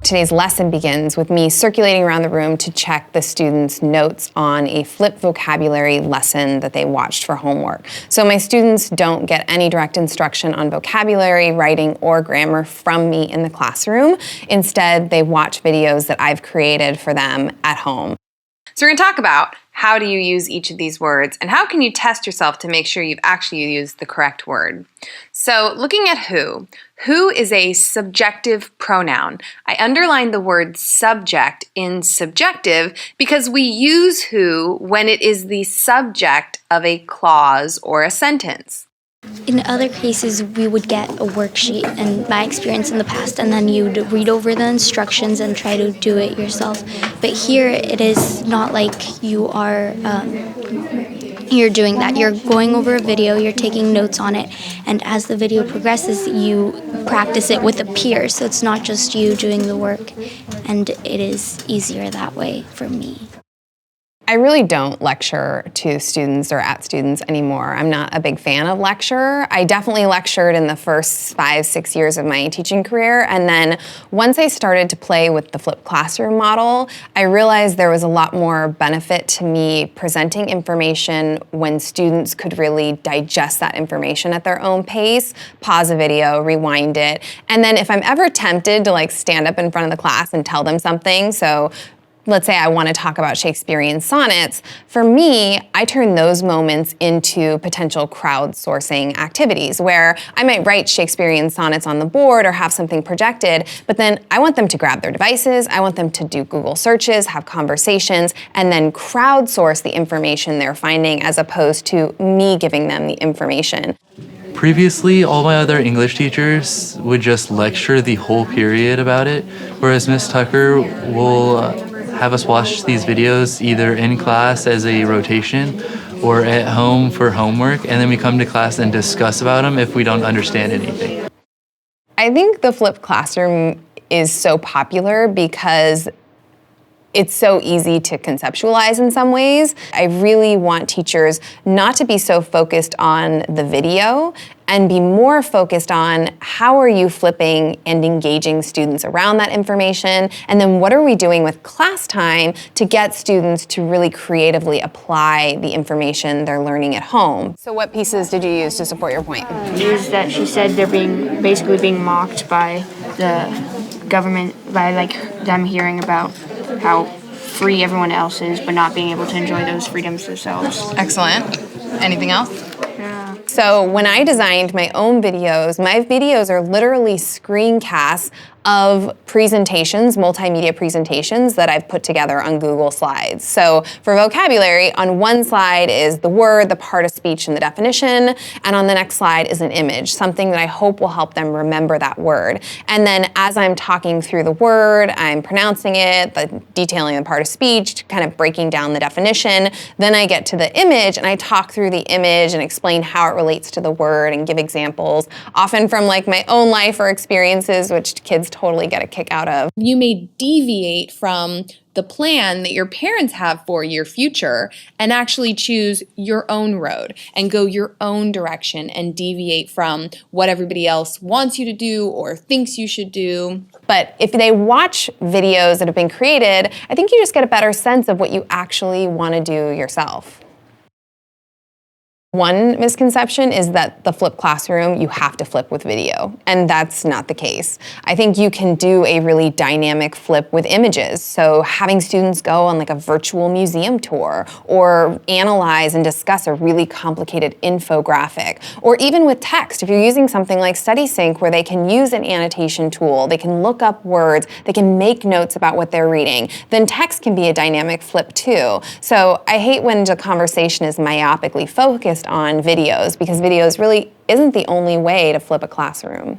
Today's lesson begins with me circulating around the room to check the students' notes on a flipped vocabulary lesson that they watched for homework. So my students don't get any direct instruction on vocabulary, writing, or grammar from me in the classroom. Instead, they watch videos that I've created for them at home. So we're going to talk about how do you use each of these words and how can you test yourself to make sure you've actually used the correct word. So looking at who is a subjective pronoun. I underlined the word subject in subjective because we use who when it is the subject of a clause or a sentence. In other cases, we would get a worksheet and my experience in the past, and then you'd read over the instructions and try to do it yourself. But here, it is not like you are you're doing that. You're going over a video, you're taking notes on it, and as the video progresses, you practice it with a peer. So it's not just you doing the work, and it is easier that way for me. I really don't lecture to students or at students anymore. I'm not a big fan of lecture. I definitely lectured in the first 5-6 years of my teaching career, and then once I started to play with the flipped classroom model, I realized there was a lot more benefit to me presenting information when students could really digest that information at their own pace, pause a video, rewind it, and then if I'm ever tempted to stand up in front of the class and tell them something, so let's say I want to talk about Shakespearean sonnets. For me, I turn those moments into potential crowdsourcing activities where I might write Shakespearean sonnets on the board or have something projected, but then I want them to grab their devices, I want them to do Google searches, have conversations, and then crowdsource the information they're finding as opposed to me giving them the information. Previously, all my other English teachers would just lecture the whole period about it, whereas Miss Tucker will have us watch these videos either in class as a rotation or at home for homework, and then we come to class and discuss about them if we don't understand anything. I think the flipped classroom is so popular because it's so easy to conceptualize in some ways. I really want teachers not to be so focused on the video and be more focused on how are you flipping and engaging students around that information, and then what are we doing with class time to get students to really creatively apply the information they're learning at home. So what pieces did you use to support your point? Is that she said they're basically being mocked by the government, by them hearing about how free everyone else is, but not being able to enjoy those freedoms themselves. Excellent. Anything else? Yeah. So when I designed my own videos, my videos are literally screencasts of presentations, multimedia presentations that I've put together on Google Slides. So for vocabulary, on one slide is the word, the part of speech, and the definition, and on the next slide is an image, something that I hope will help them remember that word. And then as I'm talking through the word, I'm pronouncing it, detailing the part of speech, kind of breaking down the definition, then I get to the image and I talk through the image and explain how it relates to the word and give examples, often from my own life or experiences, which kids totally get a kick out of. You may deviate from the plan that your parents have for your future and actually choose your own road and go your own direction and deviate from what everybody else wants you to do or thinks you should do. But if they watch videos that have been created, I think you just get a better sense of what you actually want to do yourself. One misconception is that the flipped classroom, you have to flip with video, and that's not the case. I think you can do a really dynamic flip with images. So having students go on a virtual museum tour or analyze and discuss a really complicated infographic, or even with text, if you're using something like StudySync where they can use an annotation tool, they can look up words, they can make notes about what they're reading, then text can be a dynamic flip too. So I hate when the conversation is myopically focused on videos because videos really isn't the only way to flip a classroom.